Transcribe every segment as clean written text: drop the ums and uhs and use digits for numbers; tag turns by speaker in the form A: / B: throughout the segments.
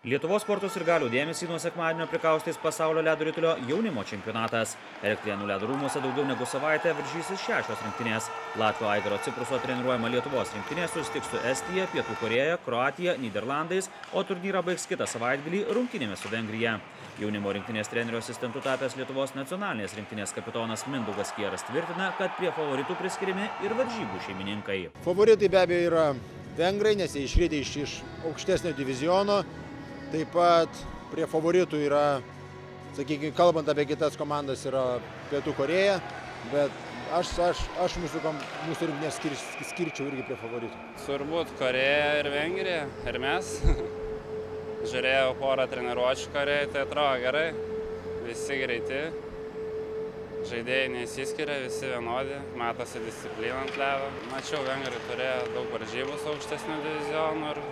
A: Lietuvos sporto sirgalių dėmesį nuo sekmadienio prikaustys pasaulio ledo ritulio jaunimo čempionatas. Elektrėnų ledo rūmuose daugiau negu savaitę varžysis 6 rinktinės. Latvio Aigaro Cipruso treniruojama Lietuvos rinktinė susitiks su Estija, Pietų Korėja, Kroatija, Nyderlandais, o turnyrą baigs kitą savaitgalį rungtynėmis su Vengrija. Jaunimo rinktinės trenerio asistentu tapęs Lietuvos nacionalinės rinktinės kapitonas Mindaugas Kieras tvirtina, kad prie favoritų priskiriami ir varžybų šeimininkai.
B: Favoritai be abejo yra vengrai, nes jie iškritę iš aukštesnio diviziono. Taip pat prie favoritų yra, sakykime, kalbant apie kitas komandas, yra Pietų Korėja, bet aš mūsų rinktinės skirčiau irgi prie favoritų.
C: Turbūt Korėja ir Vengrija, ir mes. Žiūrėjau porą treniruočių Korėjai, tai atrodo gerai, visi greiti, žaidėjai neįsiskiria, visi vienodi, matosi discipliną ant ledo. Mačiau, vengrai turėjo daug varžybų su aukštesniu divizionu ir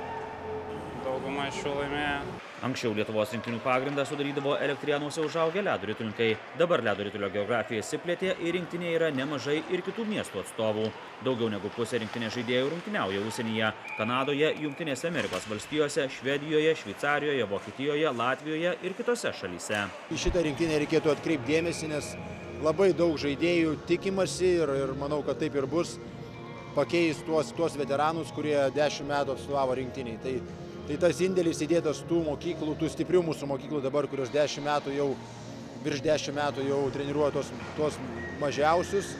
C: dauguma iš jų laimėjo.
A: Anksčiau Lietuvos rinktinių pagrindą sudarydavo Elektrėnuose užaugę ledo ritulininkai. Dabar ledo ritulio geografija išsiplėtė ir rinktinėje yra nemažai ir kitų miestų atstovų. Daugiau negu pusė rinktinės žaidėjų rungtyniauja užsienyje – Kanadoje, Jungtinėse Amerikos valstijose, Švedijoje, Šveicarijoje, Vokietijoje, Latvijoje ir kitose šalyse.
B: Į šitą rinktinę reikėtų atkreipti dėmesį, nes labai daug žaidėjų tikimasi ir manau, kad taip ir bus, pakeis tuos veteranus, kurie 10 metų atstovavo rinktiniai. Tai tas indėlis įdėtas tų mokyklų, tų stiprių mūsų mokyklų dabar, kurios virš 10 metų jau treniruoja tuos mažiausius,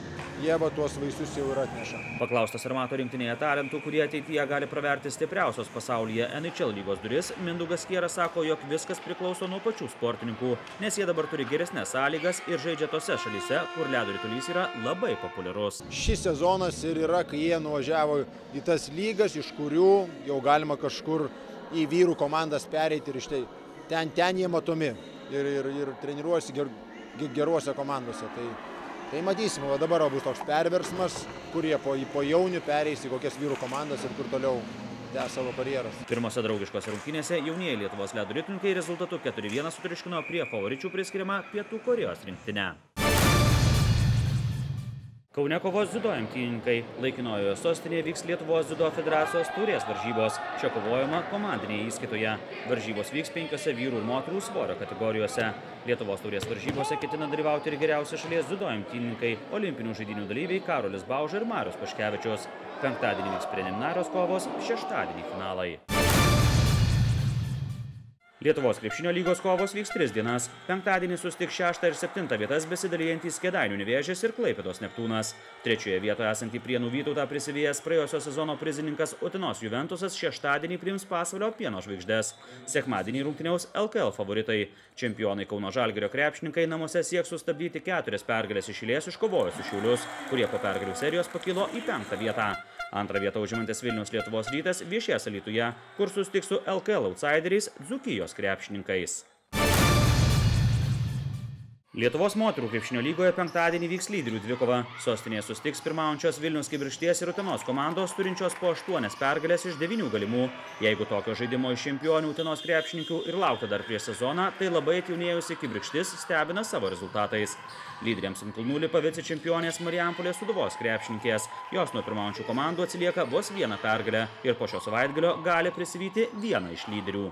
B: jie tuos vaisius jau ir atneša.
A: Paklaustas ar mato rinktinėje talentų, kurie ateityje gali praverti stipriausios pasaulyje NHL lygos duris, Mindaugas Kieras sako, jog viskas priklauso nuo pačių sportininkų, nes jie dabar turi geresnes sąlygas ir žaidžia tose šalyse, kur ledo ritulys yra labai populiarus.
B: Šis sezonas ir yra, kai jie nuvažiavo į tas lygas, iš kurių jau galima kažkur į vyrų komandas pereiti ir štai ten jie matomi ir treniruojasi geruose komandose. Tai matysime, o dabar bus toks perversmas, kur jie po jaunių pereis į kokias vyrų komandas ir kur toliau tęs savo karjeras.
A: Pirmose draugiškose rungtynėse jaunieji Lietuvos ledo ritulininkai rezultatu 4-1 sutriuškino prie favoričių priskiriamą Pietų Korėjos rinktinę. Kaune kovos dziudo imtynininkai. Laikinojoje sostinėje vyks Lietuvos dziudo federacijos taurės varžybos. Čia kovojama komandinėje įskaitoje. Varžybos vyks 5 vyrų ir moterų svorio kategorijose. Lietuvos taurės varžybose ketina dalyvauti ir geriausi šalies dziudo imtynininkai, olimpinių žaidynių dalyviai Karolis Bauža ir Marius Paškevičius. Penktadienį vyks preliminarios kovos, šeštadienį finalai. Lietuvos krepšinio lygos kovos vyks 3 dienas. Penktadienį susitiks 6 ir 7 vietas besidalijantys Kėdainių Nevėžis ir Klaipėdos Neptūnas. 3 vietoje esantį Prienų Vytautą prisivijęs praėjusio sezono prizininkas Utenos Juventusas šeštadienį priims Pasvalio Pieno žvaigždes. Sekmadienį rungtyniaus LKL favoritai. Čempionai Kauno Žalgirio krepšininkai namuose sieks sustabdyti 4 pergalės iš eilės iškovojusius Šiaulius, kurie po pergalių serijos pakilo į 5 vietą. Antrą vietą užimantis Vilniaus Lietuvos Rytas viešės Alytuje, kur susitiks su LKL outsideriais Dzūkijos krepšininkais. Lietuvos moterų krepšinio lygoje penktadienį vyks lyderių dvikova. Sostinėje susitiks pirmaujančios Vilniaus Kibirkšties ir Utenos komandos, turinčios po 8 pergalės iš 9 galimų. Jeigu tokio žaidimo iš čempionių Utenos krepšininkų ir laukia dar prieš sezoną, tai labai atjaunėjusi Kibirkštis stebina savo rezultatais. Lyderiams ant kulnų lipa vicečempionės Marijampolės Sūduvos krepšininkės. Jos nuo pirmaujančių komandų atsilieka vos 1 pergalę ir po šio savaitgalio gali prisivyti vieną iš lyderių.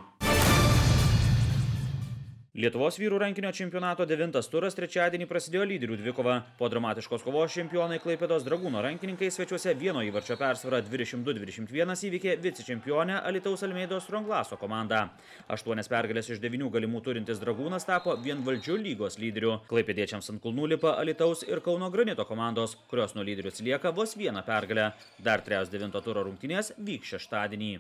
A: Lietuvos vyrų rankinio čempionato 9 turas trečiadienį prasidėjo lyderių dvikova. Po dramatiškos kovos čempionai Klaipėdos Dragūno rankininkai svečiuose vieno įvarčio persvarą 22-21 įveikė vicečempionę Alytaus Almeidos Stronglaso komandą. 8 pergalės iš 9 galimų turintis Dragūnas tapo vienvaldžiu lygos lyderiu. Klaipėdiečiams ant kulnų lipa Alytaus ir Kauno Granito komandos, kurios nuo lyderių atsilieka vos 1 pergalę. Dar 3 9 turo rungtynės vyks šeštadienį.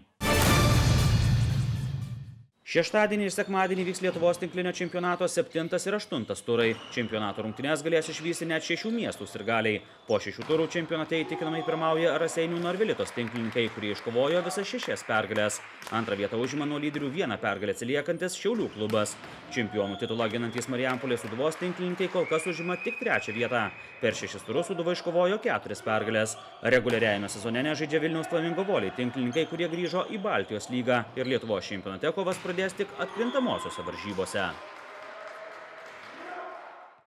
A: Šeštadienį ir sekmadienį vyks Lietuvos tinklinio čempionato 7 ir 8 turai. Čempionato rungtynės galės išvysti net 6 miestų sirgaliai. Po 6 turų čempionate įtikinamai pirmauja Raseinių Norvilitos tinklininkai, kurie iškovojo visas 6 pergalės. Antrą vietą užima nuo lyderių 1 pergalę atsiliekantis Šiaulių klubas. Čempionų titulą ginantys Marijampolės Sūduvos tinklininkai kol kas užima tik 3 vietą. Per 6 turus Sūduva iškovojo 4 pergalės. Reguliariajame sezone nežaidžia Vilniaus Flamingo Voliai tinklininkai, kurie grįžo į Baltijos lygą ir Lietuvos čempionate kovas pradės tik atkrintamosiose varžybose.